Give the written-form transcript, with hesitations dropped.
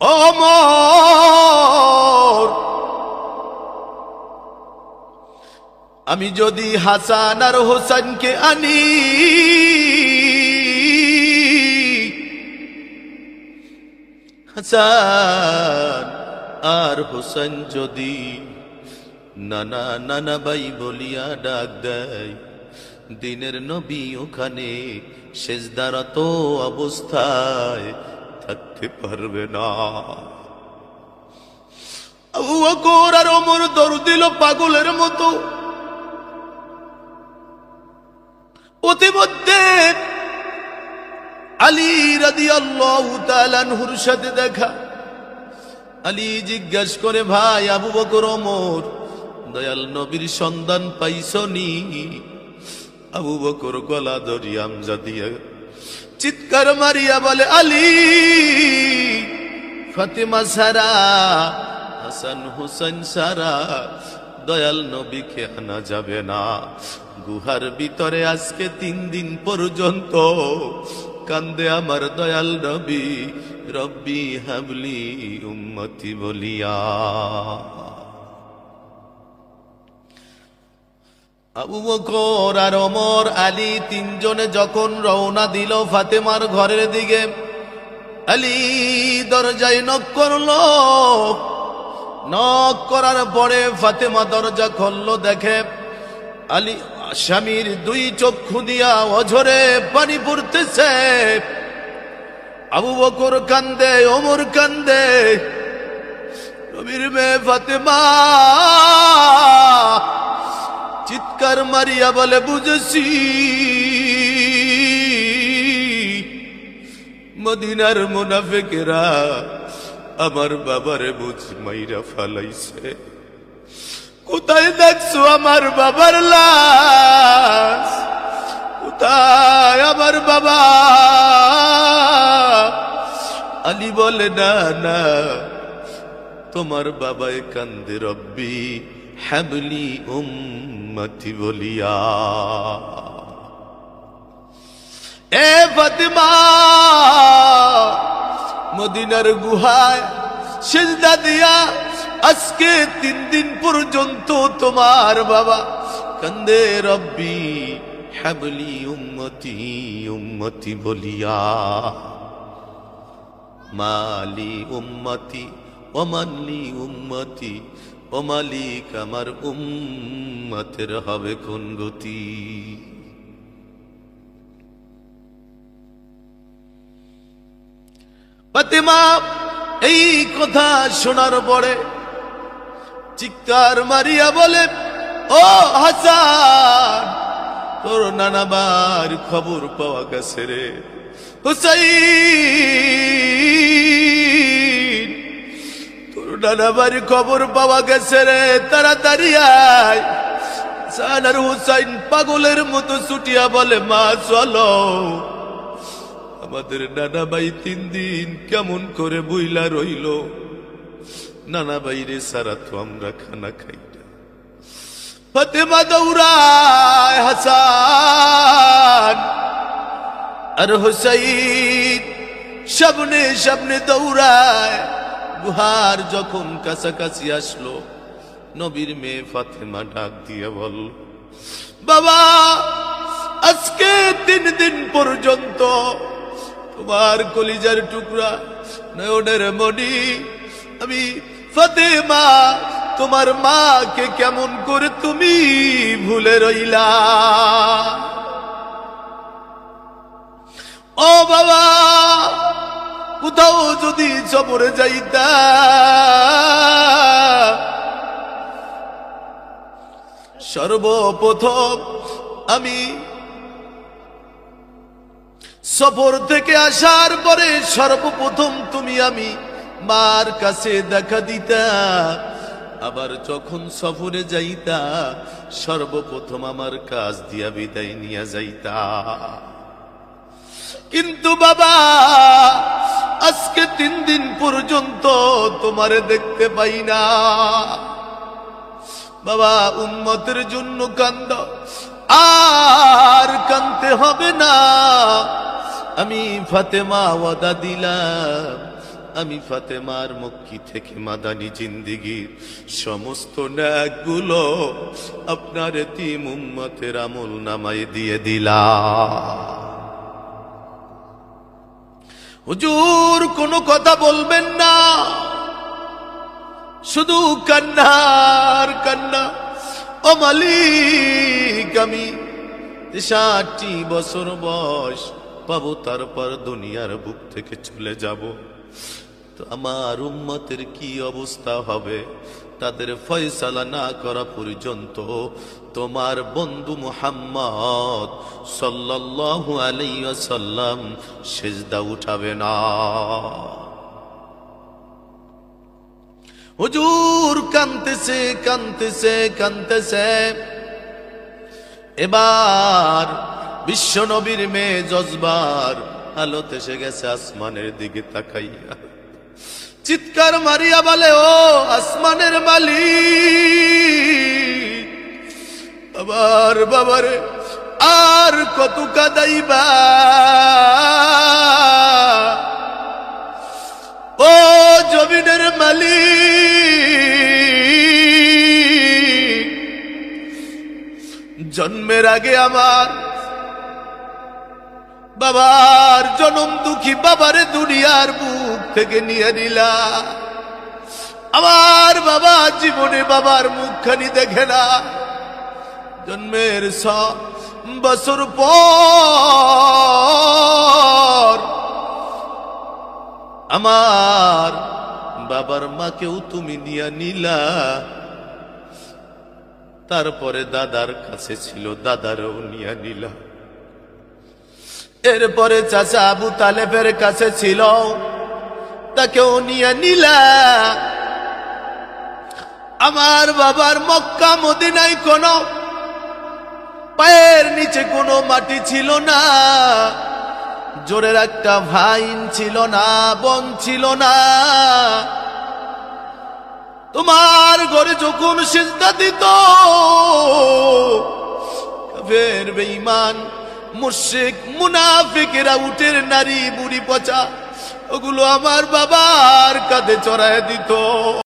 ওমর, আমি যদি হাসান আর হোসেনকে আনি, হাসান আর হোসেন যদি নানা নানা ভাই বলিয়া ডাক দেয়, দিনের নবী ওখানে সেজদারত অবস্থায় থাকতে পারবে না। আবু বকর আর ওমর দৌড় দিল পাগলের মতো। প্রতিমধ্যে আলী রাদিয়াল্লাহু তাআলা আনহুর সাথে দেখা। আলী জিজ্ঞাসা করে, ভাই আবু বকর ওমর, দয়াল নবীর সন্ধান পাইছনি? আবু বকর গলা ধরিয়া আমজা দিয়া চিৎকার মারিয়া বলে, আলী, ফাতেমা সারা, হাসান হুসাইন সারা দয়াল নবীকে আনা যাবে না। গুহার ভিতরে আজকে 3 দিন পর্যন্ত কান্দে আমার দয়াল নবী, রব্বি হাবলি উম্মতি বলিয়া। আবু বকর আর ওমর, আলী 3 জনে যখন রওনা দিল ফাতেমার ঘরের দিকে, আলী দরজায় নক করলো। নক করার পরে ফাতেমা দরজা খুললো, দেখে আলী স্বামীর 2 চক্ষু দিয়া অঝরে পানি পড়তেছে। আবু বকর কান্দে, ওমর কান্দে। নবীর মেয়ে ফাতেমা চিৎকার মারিয়া বলে, বুঝেছি মদিনার মুনাফিকেরা আমার বাবারে বুঝ মাইরা ফালাইছে। কোথায় দেখছো আমার বাবার লাশ? কোথায় আমার বাবা? আলী বলে, না না, তোমার বাবাই কান্দে রব্বি হাবলি উম্মতি বলিয়া। এ ফাতেমা, মদিনার গুহায় সিজদা দিয়া আজকে 3 দিন পর্যন্ত তোমার বাবা কান্দে রব্বি হাবলি উম্মতি উম্মতি বলিয়া। মালি উম্মতি ওমালি উম্মতি, ও মালিক আমার উম্মতের হবে কোন গতি? ফাতেমা এই কথা শোনার পরে চিৎকার মারিয়া বলে, ও হাসান, তোর নানাবার খবর পাওয়া গেছে রে। হুসাইন, তোর নানাবার খবর পাওয়া গেছে রে, তাড়াতাড়ি আয়। হাসান আর হুসাইন পাগলের মতো ছুটিয়া বলে, মা চলো, আমাদের নানা ভাই 3 দিন কেমন করে বইলা রইল। নানা ভাইরে সারা তো আমরা খানা খাই না। ফাতেমা দৌড়ায়, হাসান আর হুসাইন সামনে সামনে দৌড়ায়। গুহার যখন কাছাকাছি আসলো, নবীর মেয়ে ফাতেমা ডাক দিয়ে বল, বাবা, আজকে 3 দিন পর্যন্ত তোমার কলিজার টুকরা নয়নের মণি আমি ফাতেমা তোমার মাকে কেমন করে তুমি ভুলে রইলা। ও বাবা, কোথাও যদি সফরে যাইতা, সর্বপ্রথম আমি সফর থেকে আসার পরে সর্বপ্রথম তুমি আমি মার কাছে দেখা দিতা। আবার যখন সফরে যাইতা, সর্বপ্রথম আমার কাজ দিয়া বিদায় নিয়ে যাইতা। কিন্তু বাবা, আজকে 3 দিন পর্যন্ত তোমারে দেখতে পাই না। বাবা, উম্মতের জন্য কান্দ, আর কান্দতে হবে না। আমি ফাতেমা ওয়াদা দিলাম, আমি ফাতেমার মক্কি থেকে মাদানী জিন্দিগির সমস্ত ন্যাকগুলো আপনার এতিম উম্মতের আমল নামায় দিয়ে দিলাম। হুজুর কোনো কথা বলবেন না, শুধু কান্নার কান্না। ও মালিক, আমি 60 বছর বয়স পাবো, তারপর দুনিয়ার বুক থেকে চলে যাব, তো আমার উম্মতের কি অবস্থা হবে? তাদের ফয়সালা না করা পর্যন্ত তোমার বন্ধু মুহাম্মদ সাল্লাল্লাহু আলাইহি ওয়াসাল্লাম সিজদা উঠাবে না। হুজুর কাঁদতেছে কাঁদতেছে কাঁদতেছে। এবার বিশ্ব নবীর মেয়ে জজবার হালত এসে গেছে, আসমানের দিকে তাকাইয়া চিৎকার মারিয়া বলে, ও আসমানের মালিক, আবার বাবারে আর কত কাঁদাইবা? ও জমিনের মালিক, জন্মের আগে আমার বাবার জনম দুঃখী বাবারে দুনিয়ার বুক থেকে নিয়ে নিলা। আমার বাবা জীবনে বাবার মুখখানি দেখে না। জন্মের 6 বছর পর আমার বাবার মাকেও তুমি নিয়ে নিলা। তারপরে দাদার কাছে ছিল, দাদারও নিয়ে নিলা। এরপরে চাচা আবু তালেবের কাছে ছিল, তাকেও নিয়ে নিলা। আমার বাবার মক্কা মদিনায় কোনো পায়ের নিচে কোনো মাটি ছিল না, জোরের একটা ভাইন ছিল না, বন ছিল না। তোমার ঘরে যখন সিজদা দিত, কাফের বেঈমান মুশরিক মুনাফিকেরা উটের নারী বুড়ি পচা ওগুলো আমার বাবার কাঁধে চড়ায় দিত।